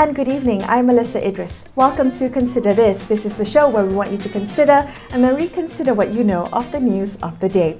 and good evening. I'm Melisa Idris. Welcome to Consider This. This is the show where we want you to consider and then reconsider what you know of the news of the day.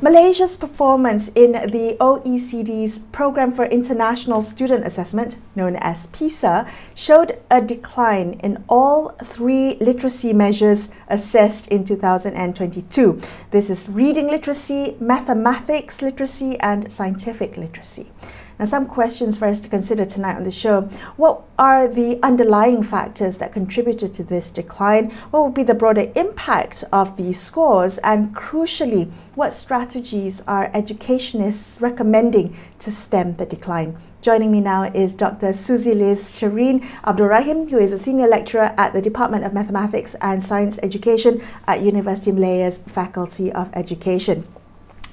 Malaysia's performance in the OECD's Programme for International Student Assessment, known as PISA, showed a decline in all three literacy measures assessed in 2022. This is reading literacy, mathematics literacy, and scientific literacy. Now, some questions for us to consider tonight on the show. What are the underlying factors that contributed to this decline? What would be the broader impact of these scores? And crucially, what strategies are educationists recommending to stem the decline? Joining me now is Dr. Suzieleez Syrene Abdul Rahim, who is a senior lecturer at the Department of Mathematics and Science Education at University of Malaya's Faculty of Education.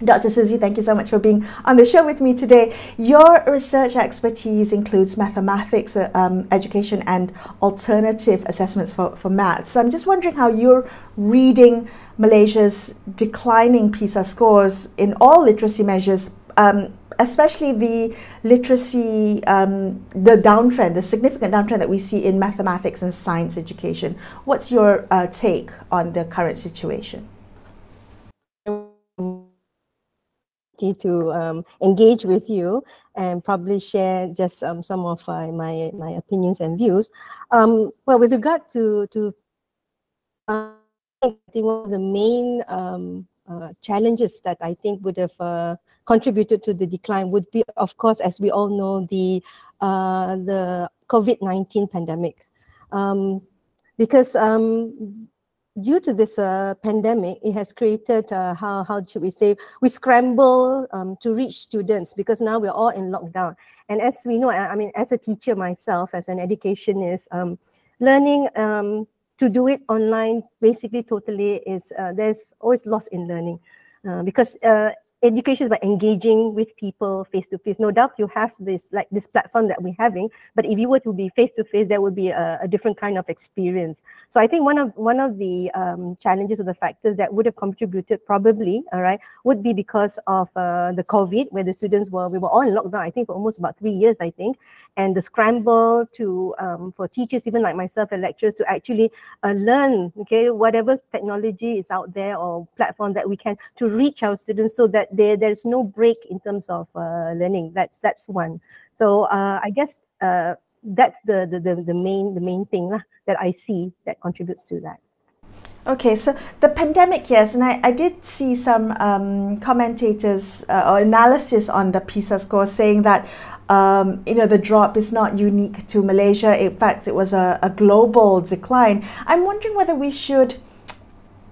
Dr. Suzy, thank you so much for being on the show with me today. Your research expertise includes mathematics, education, and alternative assessments for maths. So I'm just wondering how you're reading Malaysia's declining PISA scores in all literacy measures, especially the literacy, the downtrend, the significant downtrend that we see in mathematics and science education. What's your take on the current situation? To engage with you and probably share just some of my opinions and views. Well, with regard to I think one of the main challenges that I think would have contributed to the decline would be, of course, as we all know, the COVID-19 pandemic, because due to this pandemic, it has created, how should we say, we scramble to reach students because now we're all in lockdown. And as we know, I mean, as a teacher myself, as an educationist, learning to do it online basically totally is, there's always loss in learning because education is by engaging with people face to face. No doubt you have this platform that we're having, but if you were to be face to face, there would be a different kind of experience. So I think one of the challenges or the factors that would have contributed probably, all right, would be because of the COVID, where the students we were all in lockdown, I think for almost about 3 years, I think, and the scramble to for teachers, even like myself and lecturers, to actually learn, okay, whatever technology is out there or platform that we can to reach our students so that there's no break in terms of learning. That's one. So I guess that's the main thing that I see that contributes to that. Okay, so the pandemic, yes, and I did see some commentators or analysis on the PISA score saying that the drop is not unique to Malaysia. In fact, it was a global decline. I'm wondering whether we should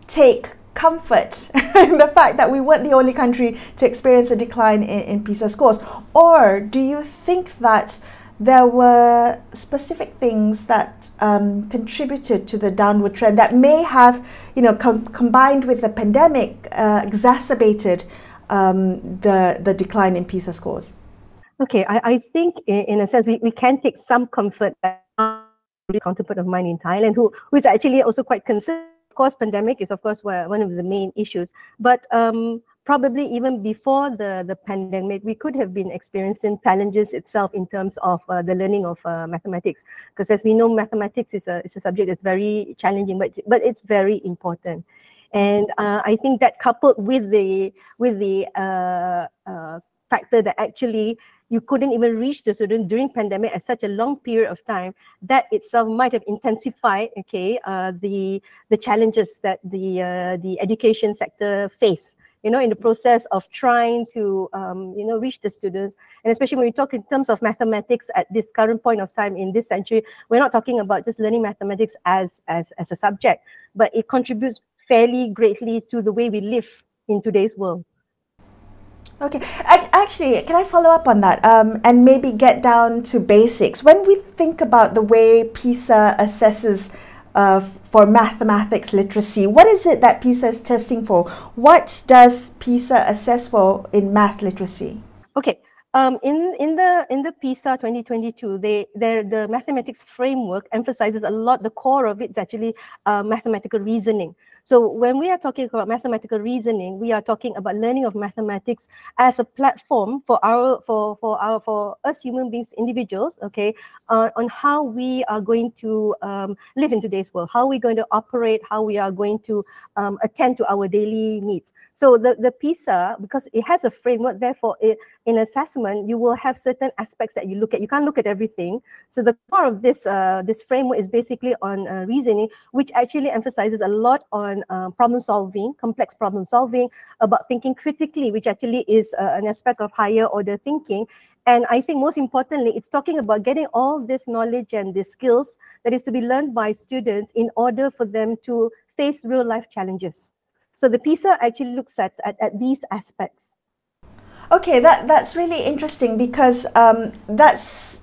take comfort in the fact that we weren't the only country to experience a decline in PISA scores, or do you think that there were specific things that contributed to the downward trend that may have, combined with the pandemic, exacerbated the decline in PISA scores? Okay, I think in a sense we can take some comfort that the counterpart of mine in Thailand who is actually also quite concerned. Of course, pandemic is of course one of the main issues, but probably even before the pandemic, we could have been experiencing challenges itself in terms of the learning of mathematics, because as we know, mathematics is a subject that's very challenging, but it's very important. And I think that coupled with the factor that actually you couldn't even reach the student during pandemic at such a long period of time, that itself might have intensified, okay, the challenges that the education sector face, in the process of trying to reach the students. And especially when we talk in terms of mathematics at this current point of time in this century, we're not talking about just learning mathematics as a subject, but it contributes fairly greatly to the way we live in today's world. Okay, actually, can I follow up on that and maybe get down to basics? When we think about the way PISA assesses for mathematics literacy, what is it that PISA is testing for? What does PISA assess for in math literacy? Okay, in the PISA 2022, the mathematics framework emphasizes a lot. The core of it is actually mathematical reasoning. So when we are talking about mathematical reasoning, we are talking about learning of mathematics as a platform for us human beings, individuals, okay, on how we are going to live in today's world, how we're going to operate, how we are going to attend to our daily needs. So the PISA, because it has a framework, therefore in assessment, you will have certain aspects that you look at. You can't look at everything. So the core of this framework is basically on reasoning, which actually emphasizes a lot on problem solving, complex problem solving, about thinking critically, which actually is an aspect of higher order thinking. And I think most importantly, it's talking about getting all this knowledge and the skills that is to be learned by students in order for them to face real life challenges. So the PISA actually looks at these aspects. Okay, that's really interesting, because that's,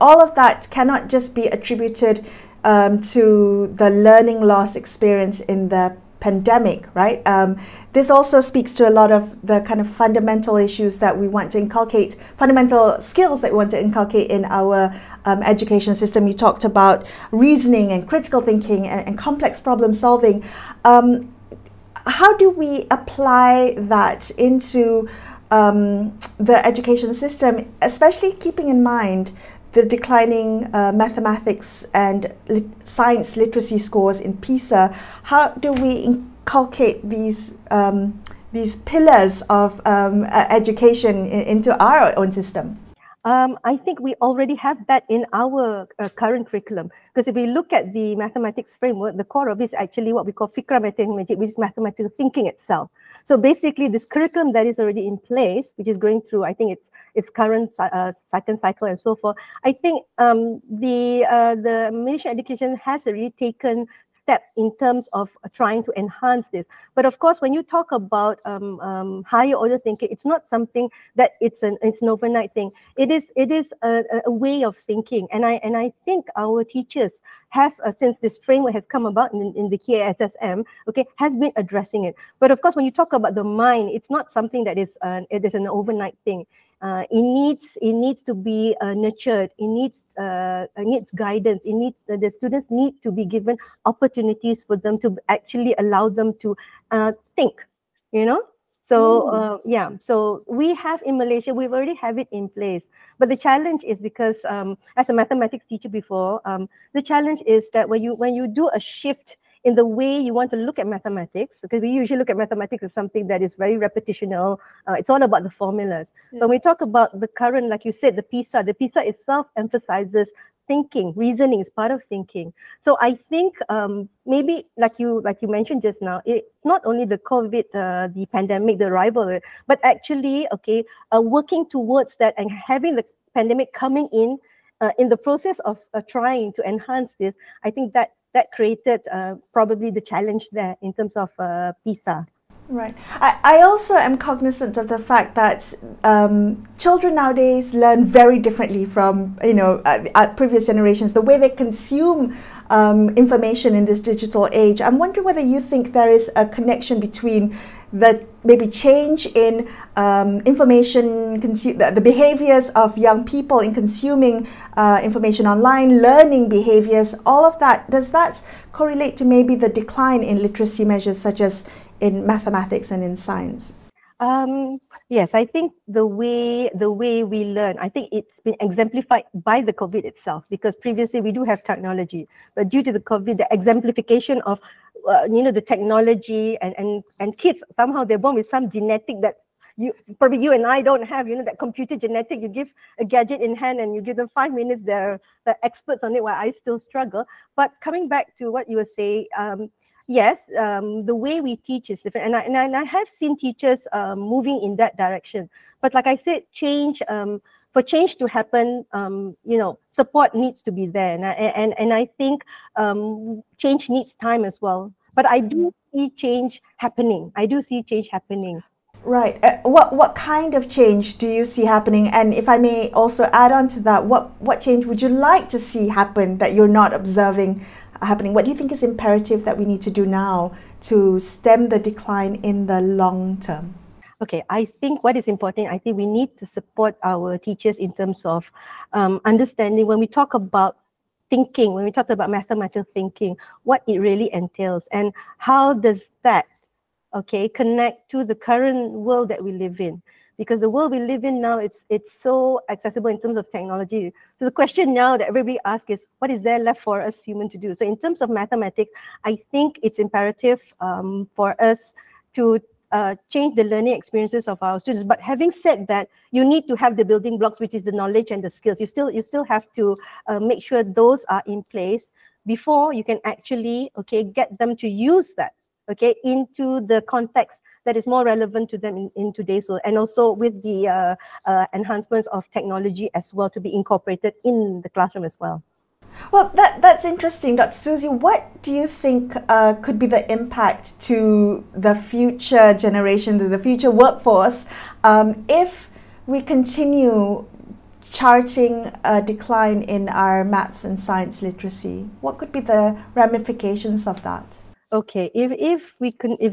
all of that cannot just be attributed to the learning loss experience in the pandemic, right? This also speaks to a lot of the kind of fundamental issues that we want to inculcate, fundamental skills that we want to inculcate in our education system. You talked about reasoning and critical thinking and complex problem solving. How do we apply that into the education system, especially keeping in mind the declining mathematics and science literacy scores in PISA? How do we inculcate these pillars of education into our own system? I think we already have that in our current curriculum, because if we look at the mathematics framework, the core of it is actually what we call fikra mathematik, which is mathematical thinking itself. So basically this curriculum that is already in place, which is going through, I think its current second cycle and so forth, I think the Malaysian education has already taken step in terms of trying to enhance this. But of course, when you talk about higher order thinking, it's not something that it's an overnight thing. It is a way of thinking, and I think our teachers have, since this framework has come about in the KSSM, okay, has been addressing it. But of course, when you talk about the mind, it's not something that is it is an overnight thing. It needs to be nurtured. It needs guidance. The students need to be given opportunities for them to actually allow them to think. So yeah. So we have in Malaysia, we already have it in place. But the challenge is because as a mathematics teacher before, the challenge is that when you do a shift in the way you want to look at mathematics, because we usually look at mathematics as something that is very repetitional. It's all about the formulas. Yeah. When we talk about the current, like you said, the PISA itself emphasizes thinking. Reasoning is part of thinking. So I think maybe like you mentioned just now, it's not only the COVID, the pandemic, the arrival, but actually, okay, working towards that and having the pandemic coming in the process of trying to enhance this. I think that created probably the challenge there in terms of PISA. Right. I also am cognizant of the fact that children nowadays learn very differently from previous generations. The way they consume information in this digital age. I'm wondering whether you think there is a connection between the maybe change in information, the behaviors of young people in consuming information online, learning behaviors, all of that. Does that correlate to maybe the decline in literacy measures such as in mathematics and in science? Yes, I think the way we learn, I think it's been exemplified by the COVID itself, because previously we do have technology, but due to the COVID, the exemplification of the technology and kids, somehow they're born with some genetic that probably you and I don't have, that computer genetic. You give a gadget in hand and you give them 5 minutes, they're experts on it, while I still struggle. But coming back to what you were saying, yes, the way we teach is different, and I have seen teachers moving in that direction. But like I said, for change to happen, support needs to be there, and I think change needs time as well. But I do see change happening. Right. What kind of change do you see happening? And if I may also add on to that, what change would you like to see happen that you're not observing happening? What do you think is imperative that we need to do now to stem the decline in the long term? Okay, I think what is important, I think we need to support our teachers in terms of understanding when we talk about thinking, when we talk about mathematical thinking, what it really entails and how does that, okay, connect to the current world that we live in. Because the world we live in now, it's so accessible in terms of technology. So the question now that everybody asks is, what is there left for us humans to do? So in terms of mathematics, I think it's imperative for us to change the learning experiences of our students. But having said that, you need to have the building blocks, which is the knowledge and the skills. You still have to make sure those are in place before you can actually, okay, get them to use that, okay, into the context that is more relevant to them in today's world, and also with the enhancements of technology as well to be incorporated in the classroom as well. Well, that's interesting. Dr. Suzy, what do you think could be the impact to the future generation, to the future workforce, if we continue charting a decline in our maths and science literacy? What could be the ramifications of that? Okay, if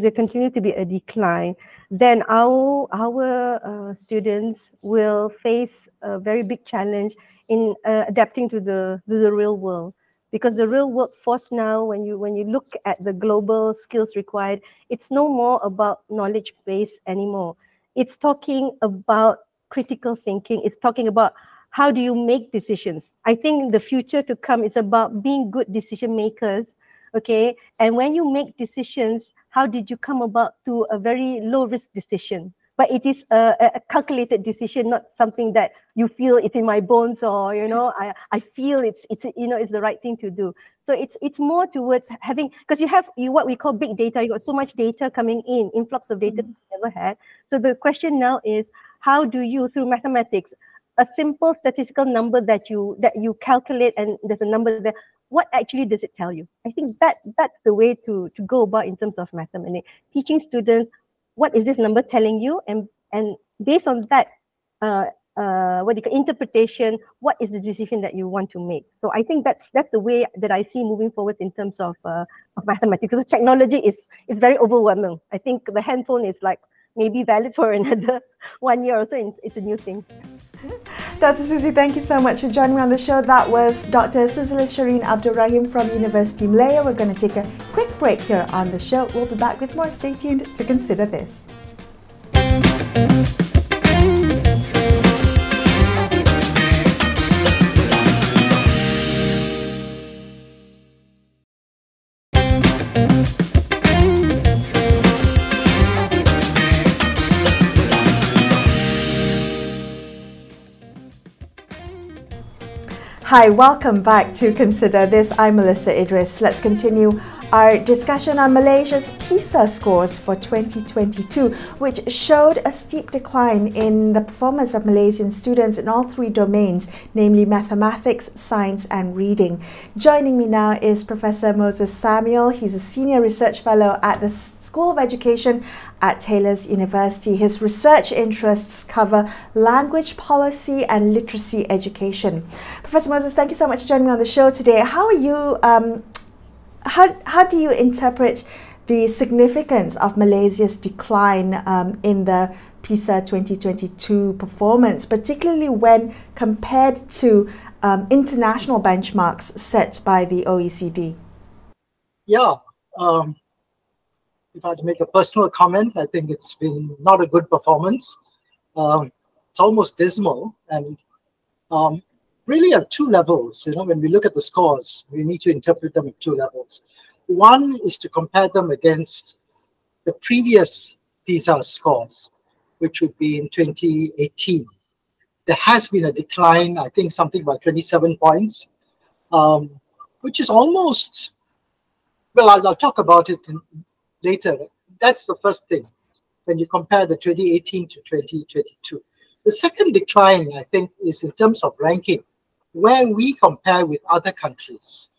there continue to be a decline, then our students will face a very big challenge in adapting to the real world, because the real workforce now, when you look at the global skills required, it's no more about knowledge base anymore. It's talking about critical thinking. It's talking about how do you make decisions. I think the future to come is about being good decision makers. Okay, and when you make decisions, how did you come about to a very low risk decision? But it is a calculated decision, not something that you feel it's in my bones, or I feel it's it's the right thing to do. So it's more towards having, because you have what we call big data. You got so much data coming in, influx of data you never had. So the question now is, how do you, through mathematics, a simple statistical number that you calculate, and there's a number there, what actually does it tell you? I think that's the way to go about in terms of mathematics, teaching students what is this number telling you, and based on that what you call interpretation, what is the decision that you want to make. So I think that's the way that I see moving forward in terms of mathematics. Because technology is very overwhelming. I think the handphone is like maybe valid for another 1 year or so. It's a new thing. Dr. Suzy, thank you so much for joining me on the show. That was Dr. Suzieleez Syrene Abdul Rahim from University Malaya. We're going to take a quick break here on the show. We'll be back with more. Stay tuned to Consider This. Hi, welcome back to Consider This. I'm Melisa Idris. Let's continue our discussion on Malaysia's PISA scores for 2022, which showed a steep decline in the performance of Malaysian students in all three domains, namely mathematics, science and reading. Joining me now is Professor Moses Samuel. He's a Senior Research Fellow at the School of Education at Taylor's University. His research interests cover language policy and literacy education. Professor Moses, thank you so much for joining me on the show today. How are you? How do you interpret the significance of Malaysia's decline in the PISA 2022 performance, particularly when compared to international benchmarks set by the OECD? Yeah, if I had to make a personal comment, I think it's been not a good performance. It's almost dismal, and really at two levels. When we look at the scores, we need to interpret them at two levels. One is to compare them against the previous PISA scores, which would be in 2018. There has been a decline, I think something about 27 points, which is almost, well, I'll talk about it later. That's the first thing, when you compare the 2018 to 2022. The second decline, I think, is in terms of ranking, where we compare with other countries.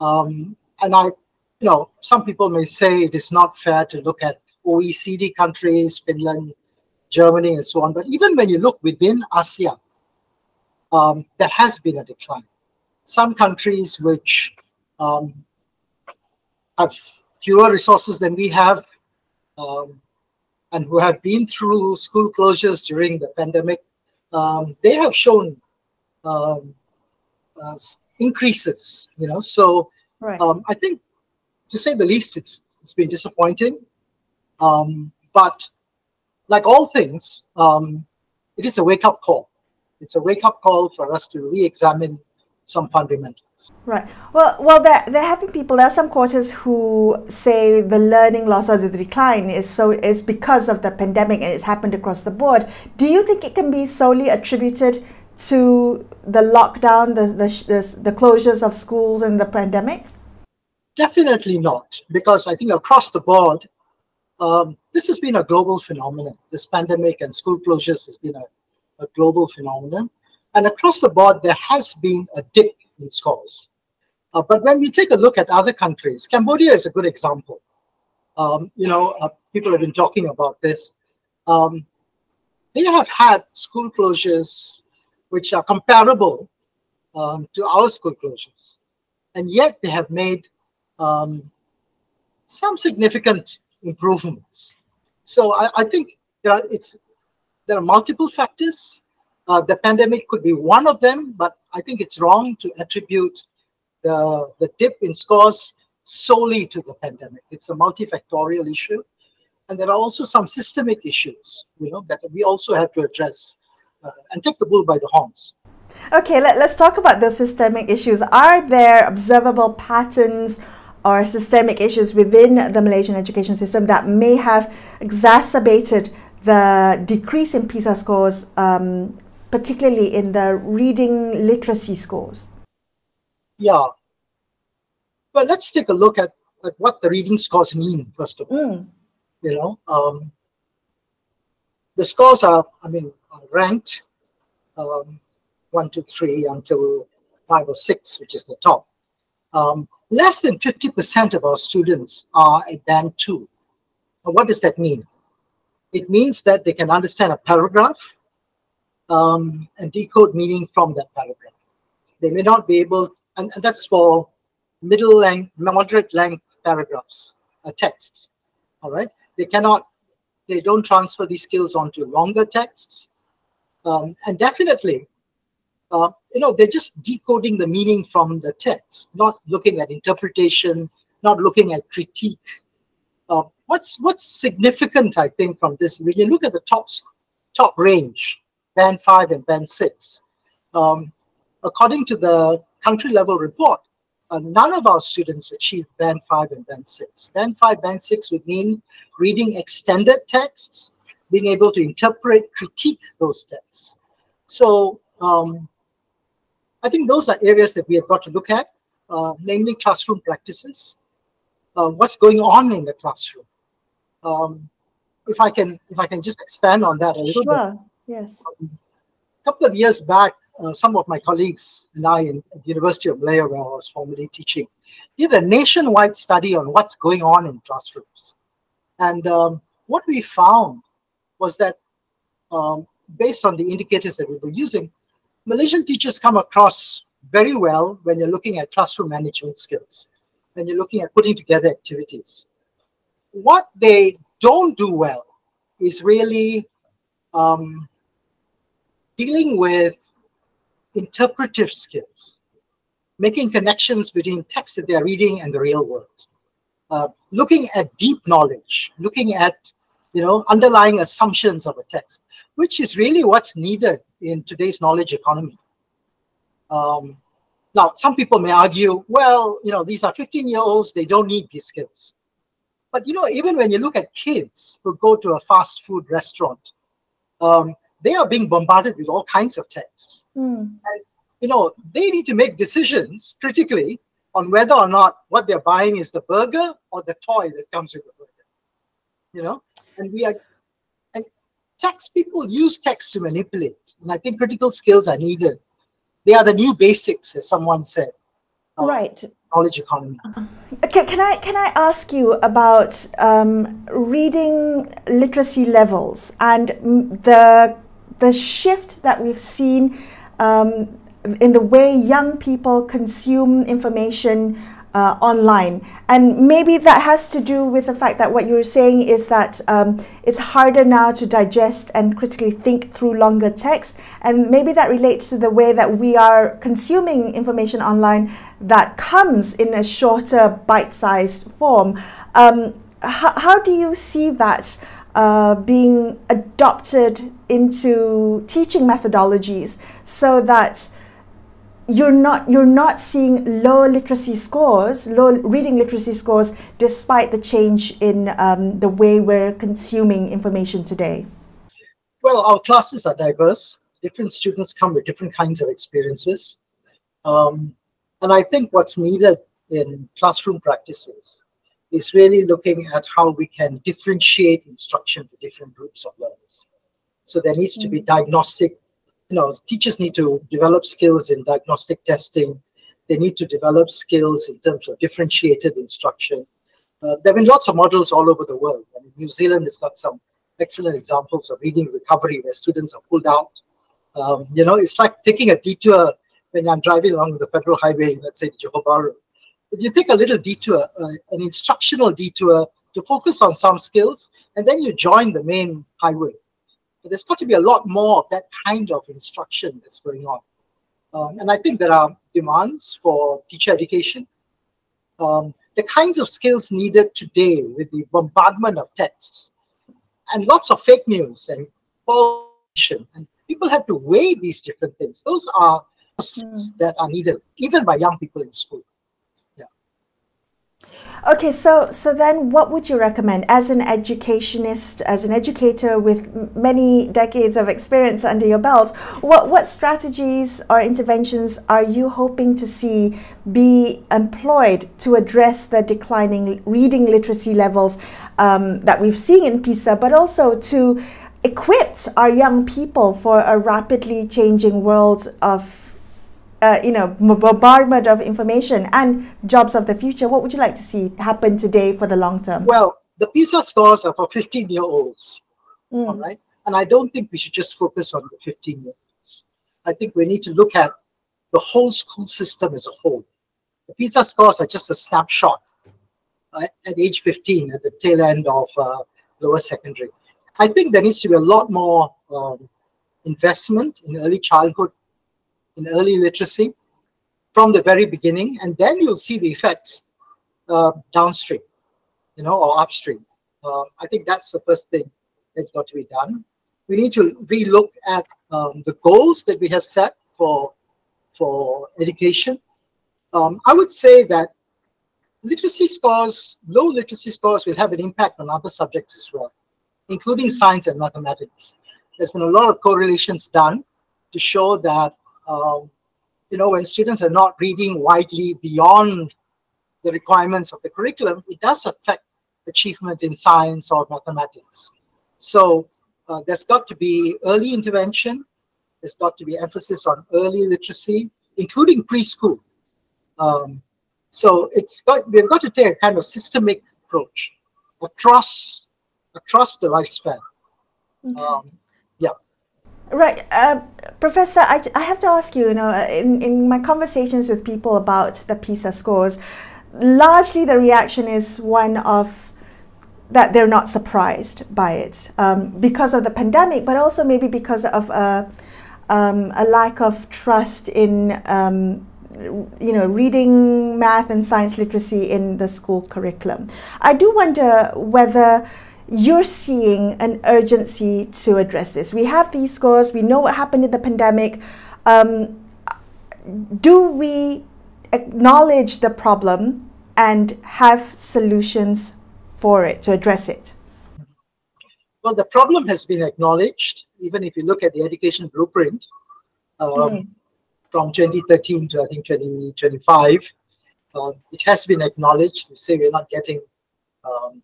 And some people may say it is not fair to look at OECD countries, Finland, Germany, and so on. But even when you look within ASEAN, there has been a decline. Some countries which have fewer resources than we have, and who have been through school closures during the pandemic, they have shown increases. So Right. I think, to say the least, it's been disappointing. But like all things, it is a wake-up call. It's a wake-up call for us to re-examine some fundamentals. Right. Well, there have been people. There are some quarters who say the learning loss or the decline is because of the pandemic, and it's happened across the board. Do you think it can be solely attributed to the lockdown, the closures of schools, and the pandemic? Definitely not, because I think across the board, this has been a global phenomenon. This pandemic and school closures has been a global phenomenon. And across the board, there has been a dip in scores. But when we take a look at other countries, Cambodia is a good example. People have been talking about this. They have had school closures which are comparable to our school closures. And yet they have made some significant improvements. So I think there are multiple factors. The pandemic could be one of them, but I think it's wrong to attribute the dip in scores solely to the pandemic. It's a multifactorial issue. And there are also some systemic issues, that we also have to address and take the bull by the horns. Okay, let's talk about the systemic issues. Are there observable patterns or systemic issues within the Malaysian education system that may have exacerbated the decrease in PISA scores, particularly in the reading literacy scores? Yeah. Well, let's take a look at what the reading scores mean, first of all. The scores are ranked 1 to 3 until 5 or 6, which is the top. Less than 50% of our students are at band 2. Now, what does that mean? It means that they can understand a paragraph and decode meaning from that paragraph. They may not be able, and that's for middle length, moderate length paragraphs, texts. All right, they don't transfer these skills onto longer texts, and definitely, they're just decoding the meaning from the text, not looking at interpretation, not looking at critique. What's significant, I think, from this, when you look at the top range, band 5 and band 6, according to the country level report, none of our students achieved band 5 and band 6. Band 5, band 6 would mean reading extended texts, being able to interpret, critique those texts. So I think those are areas that we have got to look at, namely classroom practices. What's going on in the classroom? If I can just expand on that a little bit. Sure. Yes. A couple of years back, some of my colleagues and I at the University of Malaya, where I was formerly teaching, did a nationwide study on what's going on in classrooms. And what we found was that, based on the indicators that we were using, Malaysian teachers come across very well when you're looking at classroom management skills, when you're looking at putting together activities. What they don't do well is really dealing with interpretive skills, making connections between text that they're reading and the real world, looking at deep knowledge, looking at underlying assumptions of a text, which is really what's needed in today's knowledge economy. Now, some people may argue, well, these are 15-year-olds, they don't need these skills. But, even when you look at kids who go to a fast food restaurant, they are being bombarded with all kinds of texts. And, they need to make decisions critically on whether or not what they're buying is the burger or the toy that comes with the burger. And people use text to manipulate. And I think critical skills are needed. They are the new basics, as someone said. Right. Knowledge economy. Okay, can I ask you about reading literacy levels and the shift that we've seen in the way young people consume information online. And maybe that has to do with the fact that what you're saying is that it's harder now to digest and critically think through longer text. And maybe that relates to the way that we are consuming information online that comes in a shorter, bite-sized form. How do you see that being adopted into teaching methodologies so that you're not seeing low literacy scores, low reading literacy scores, despite the change in the way we're consuming information today? Well, our classes are diverse. Different students come with different kinds of experiences. And I think what's needed in classroom practices is really looking at how we can differentiate instruction for different groups of learners. So there needs to be diagnostic. Teachers need to develop skills in diagnostic testing. They need to develop skills in terms of differentiated instruction. There have been lots of models all over the world. I mean, New Zealand has got some excellent examples of reading recovery where students are pulled out. It's like taking a detour when I'm driving along the federal highway, let's say to Johor Bahru. If you take a little detour, an instructional detour to focus on some skills, and then you join the main highway. There's got to be a lot more of that kind of instruction that's going on. And I think there are demands for teacher education. The kinds of skills needed today with the bombardment of texts and lots of fake news and information, and people have to weigh these different things. Those are skills that are needed, even by young people in school. Okay, so then what would you recommend as an educationist, as an educator with many decades of experience under your belt? What strategies or interventions are you hoping to see be employed to address the declining reading literacy levels that we've seen in PISA, but also to equip our young people for a rapidly changing world of bombardment of information and jobs of the future? What would you like to see happen today for the long term? Well, the PISA scores are for 15-year-olds, all right? And I don't think we should just focus on the 15-year-olds. I think we need to look at the whole school system as a whole. The PISA scores are just a snapshot at age 15, at the tail end of lower secondary. I think there needs to be a lot more investment in early childhood, in early literacy from the very beginning, and then you'll see the effects downstream, or upstream. I think that's the first thing that's got to be done. We need to relook at the goals that we have set for education. I would say that literacy scores, low literacy scores, will have an impact on other subjects as well, including science and mathematics. There's been a lot of correlations done to show that when students are not reading widely beyond the requirements of the curriculum, it does affect achievement in science or mathematics. So there's got to be early intervention. There's got to be emphasis on early literacy, including preschool. So we've got to take a kind of systemic approach across the lifespan. Yeah. Right. Professor, I have to ask you, in my conversations with people about the PISA scores, largely the reaction is one of that they're not surprised by it because of the pandemic, but also maybe because of a lack of trust in, reading, math and science literacy in the school curriculum. I do wonder whether you're seeing an urgency to address this. We have these scores, we know what happened in the pandemic. Do we acknowledge the problem and have solutions for it, to address it? Well, the problem has been acknowledged, even if you look at the education blueprint from 2013 to I think 2025, it has been acknowledged. We say we're not getting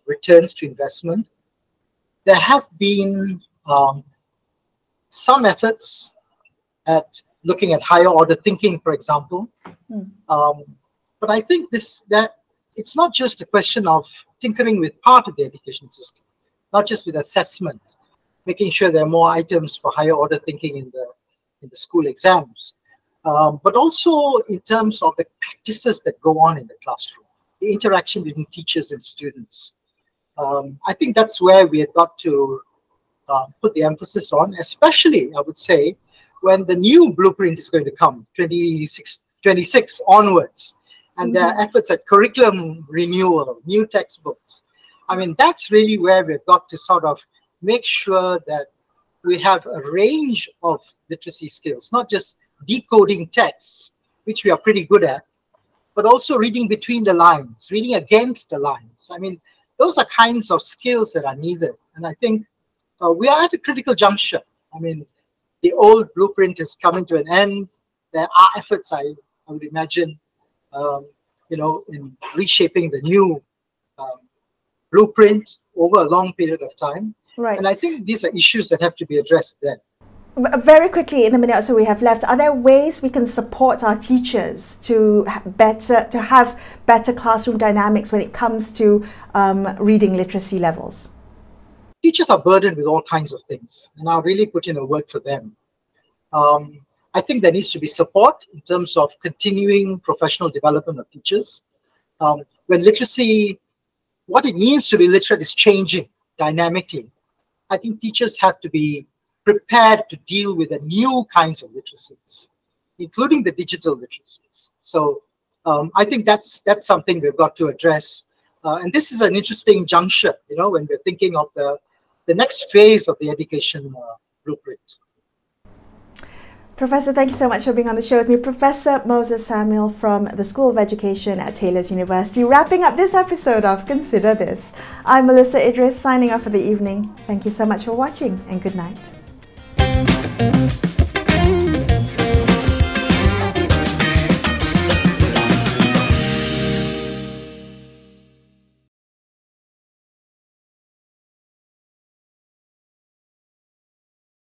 returns to investment. There have been some efforts at looking at higher order thinking, for example. But I think that it's not just a question of tinkering with part of the education system, not just with assessment, making sure there are more items for higher order thinking in the school exams, but also in terms of the practices that go on in the classroom. the interaction between teachers and students. I think that's where we have got to put the emphasis on, especially, I would say, when the new blueprint is going to come, 26 onwards, and there are efforts at curriculum renewal, new textbooks. I mean, that's really where we've got to sort of make sure that we have a range of literacy skills, not just decoding texts, which we are pretty good at, but also reading between the lines, reading against the lines. I mean, those are kinds of skills that are needed. And I think we are at a critical juncture. I mean, the old blueprint is coming to an end. There are efforts, I would imagine, you know, in reshaping the new blueprint over a long period of time. Right. And I think these are issues that have to be addressed then. Very quickly, in the minute or so we have left, are there ways we can support our teachers to have better classroom dynamics when it comes to reading literacy levels? Teachers are burdened with all kinds of things, and I'll really put in a word for them. I think there needs to be support in terms of continuing professional development of teachers. When literacy, what it means to be literate is changing dynamically. I think teachers have to be prepared to deal with the new kinds of literacies, including the digital literacies. So I think that's something we've got to address. And this is an interesting juncture, you know, when we're thinking of the next phase of the education blueprint. Professor, thank you so much for being on the show with me. Professor Moses Samuel from the School of Education at Taylor's University, wrapping up this episode of Consider This. I'm Melisa Idris, signing off for the evening. Thank you so much for watching, and good night.